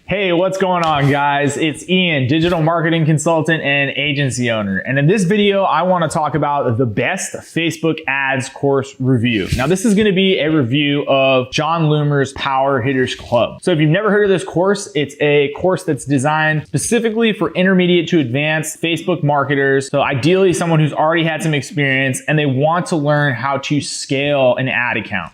Hey, what's going on, guys? It's Ian, digital marketing consultant and agency owner. And in this video, I want to talk about the best Facebook ads course review. Now, this is going to be a review of Jon Loomer's Power Hitters Club. So if you've never heard of this course, it's a course that's designed specifically for intermediate to advanced Facebook marketers. So ideally someone who's already had some experience and they want to learn how to scale an ad account.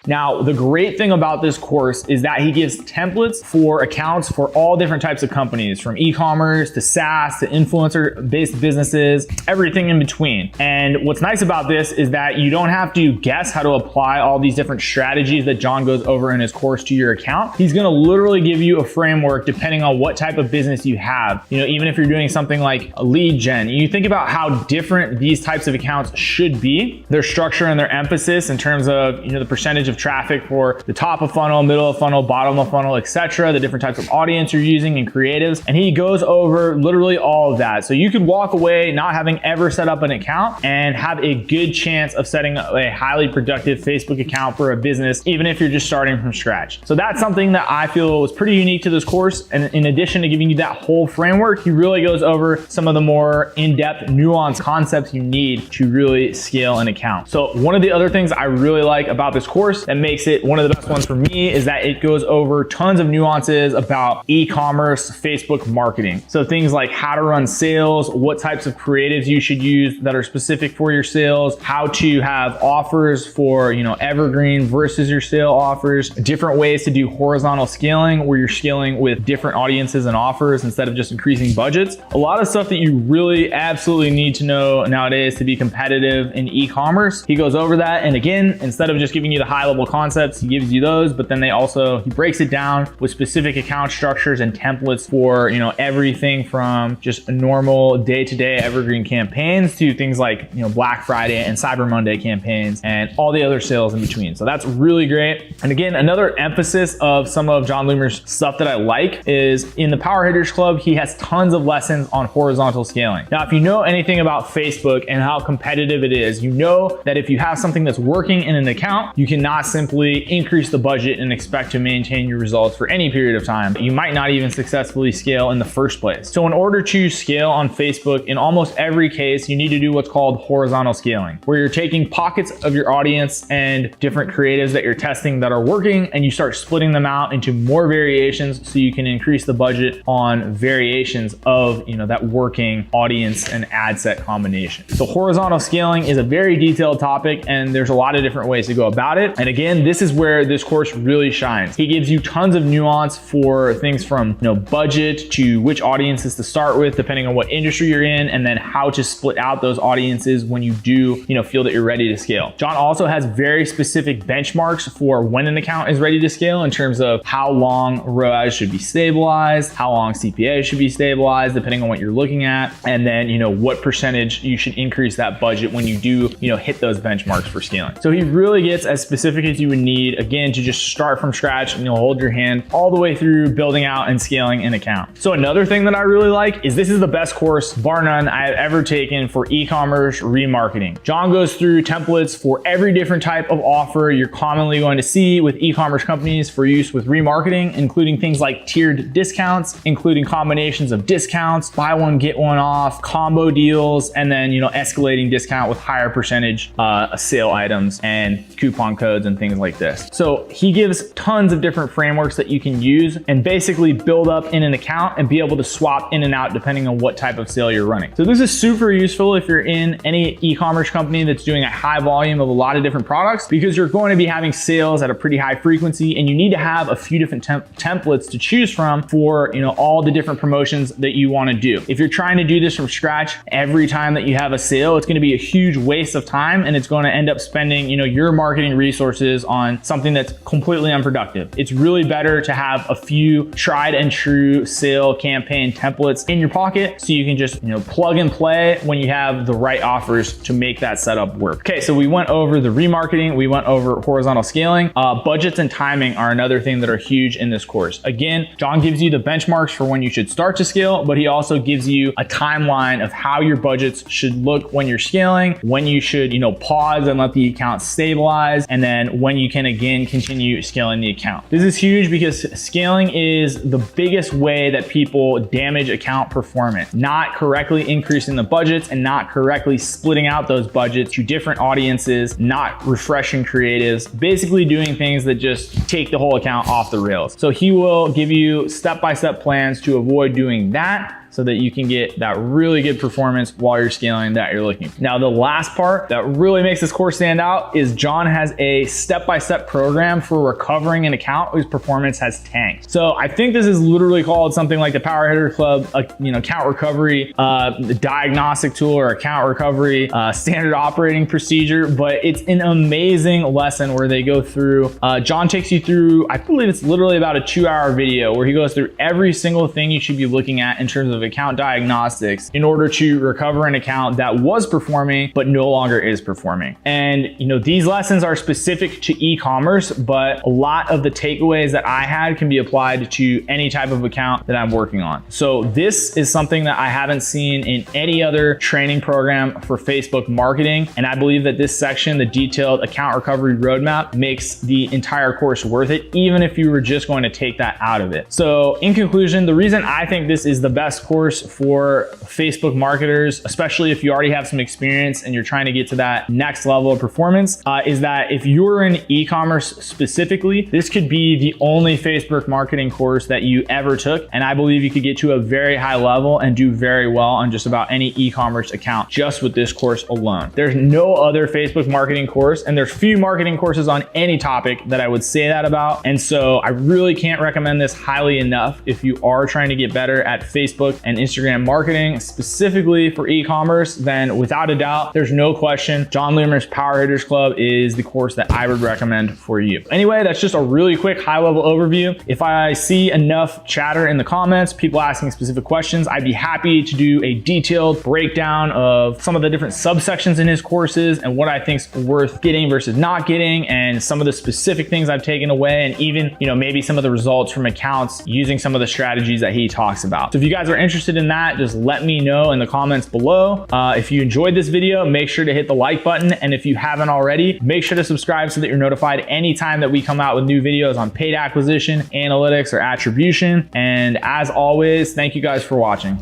Now, the great thing about this course is that he gives templates for accounts for all different types of companies, from e-commerce to SaaS to influencer-based businesses, everything in between. And what's nice about this is that you don't have to guess how to apply all these different strategies that Jon goes over in his course to your account. He's gonna literally give you a framework depending on what type of business you have. You know, even if you're doing something like a lead gen, you think about how different these types of accounts should be, their structure and their emphasis in terms of, you know, the percentage of traffic for the top of funnel, middle of funnel, bottom of funnel, etc., the different types of audience you're using and creatives. And he goes over literally all of that. So you could walk away not having ever set up an account and have a good chance of setting up a highly productive Facebook account for a business, even if you're just starting from scratch. So that's something that I feel was pretty unique to this course. And in addition to giving you that whole framework, he really goes over some of the more in-depth, nuanced concepts you need to really scale an account. So one of the other things I really like about this course that makes it one of the best ones for me is that it goes over tons of nuances about e-commerce, Facebook marketing. So things like how to run sales, what types of creatives you should use that are specific for your sales, how to have offers for, you know, evergreen versus your sale offers, different ways to do horizontal scaling where you're scaling with different audiences and offers instead of just increasing budgets. A lot of stuff that you really absolutely need to know nowadays to be competitive in e-commerce. He goes over that. And again, instead of just giving you the high level concepts, he gives you those, but then he breaks it down with specific account structures and templates for, you know, everything from just normal day-to-day evergreen campaigns to things like, you know, Black Friday and Cyber Monday campaigns and all the other sales in between. So that's really great. And again, another emphasis of some of Jon Loomer's stuff that I like is in the Power Hitters Club, he has tons of lessons on horizontal scaling. Now, if you know anything about Facebook and how competitive it is, you know that if you have something that's working in an account, you cannot simply increase the budget and expect to maintain your results for any period of time. You might not even successfully scale in the first place. So in order to scale on Facebook, in almost every case, you need to do what's called horizontal scaling, where you're taking pockets of your audience and different creatives that you're testing that are working, and you start splitting them out into more variations so you can increase the budget on variations of, you know, that working audience and ad set combination. So horizontal scaling is a very detailed topic, and there's a lot of different ways to go about it. And again, this is where this course really shines. He gives you tons of nuance for things from, you know, budget to which audiences to start with, depending on what industry you're in, and then how to split out those audiences when you do, you know, feel that you're ready to scale. Jon also has very specific benchmarks for when an account is ready to scale in terms of how long ROAS should be stabilized, how long CPA should be stabilized, depending on what you're looking at, and then, you know, what percentage you should increase that budget when you do, you know, hit those benchmarks for scaling. So he really gets as specific as you would need, again, to just start from scratch, and you'll hold your hand all the way through building out and scaling an account. So another thing that I really like is this is the best course, bar none, I have ever taken for e-commerce remarketing. Jon goes through templates for every different type of offer you're commonly going to see with e-commerce companies for use with remarketing, including things like tiered discounts, including combinations of discounts, buy one, get one off, combo deals, and then, you know, escalating discount with higher percentage sale items and coupon codes and things like this. So he gives tons of different frameworks that you can use and basically build up in an account and be able to swap in and out depending on what type of sale you're running. So this is super useful if you're in any e-commerce company that's doing a high volume of a lot of different products, because you're going to be having sales at a pretty high frequency, and you need to have a few different templates to choose from for, you know, all the different promotions that you want to do. If you're trying to do this from scratch, every time that you have a sale, it's going to be a huge waste of time, and it's going to end up spending, you know, your marketing resources resources on something that's completely unproductive. It's really better to have a few tried and true sale campaign templates in your pocket so you can just, plug and play when you have the right offers to make that setup work. Okay, so we went over the remarketing, we went over horizontal scaling. Budgets and timing are another thing that are huge in this course. Again, Jon gives you the benchmarks for when you should start to scale, but he also gives you a timeline of how your budgets should look when you're scaling, when you should, pause and let the account stabilize, and then when you can again continue scaling the account. This is huge because scaling is the biggest way that people damage account performance. Not correctly increasing the budgets and not correctly splitting out those budgets to different audiences, not refreshing creatives, basically doing things that just take the whole account off the rails. So he will give you step-by-step plans to avoid doing that, so that you can get that really good performance while you're scaling that you're looking for. Now, the last part that really makes this course stand out is Jon has a step-by-step program for recovering an account whose performance has tanked. So I think this is literally called something like the Power Hitter Club, account recovery diagnostic tool, or account recovery standard operating procedure, but it's an amazing lesson where they go through, Jon takes you through, I believe it's literally about a 2-hour video where he goes through every single thing you should be looking at in terms of account diagnostics in order to recover an account that was performing but no longer is performing. And these lessons are specific to e-commerce, but a lot of the takeaways that I had can be applied to any type of account that I'm working on. So this is something that I haven't seen in any other training program for Facebook marketing, and I believe that this section, the detailed account recovery roadmap, makes the entire course worth it, even if you were just going to take that out of it. So in conclusion, the reason I think this is the best course for Facebook marketers, especially if you already have some experience and you're trying to get to that next level of performance, is that if you're in e-commerce specifically, this could be the only Facebook marketing course that you ever took. And I believe you could get to a very high level and do very well on just about any e-commerce account just with this course alone. There's no other Facebook marketing course, and there's few marketing courses on any topic that I would say that about. And so I really can't recommend this highly enough if you are trying to get better at Facebook and Instagram marketing, specifically for e-commerce. Then without a doubt, there's no question, Jon Loomer's Power Hitters Club is the course that I would recommend for you. Anyway, that's just a really quick high-level overview. If I see enough chatter in the comments, people asking specific questions, I'd be happy to do a detailed breakdown of some of the different subsections in his courses and what I think's worth getting versus not getting, and some of the specific things I've taken away, and even, maybe some of the results from accounts using some of the strategies that he talks about. So if you guys are interested in that, just let me know in the comments below. If you enjoyed this video, make sure to hit the like button. And if you haven't already, make sure to subscribe so that you're notified anytime that we come out with new videos on paid acquisition, analytics, or attribution. And as always, thank you guys for watching.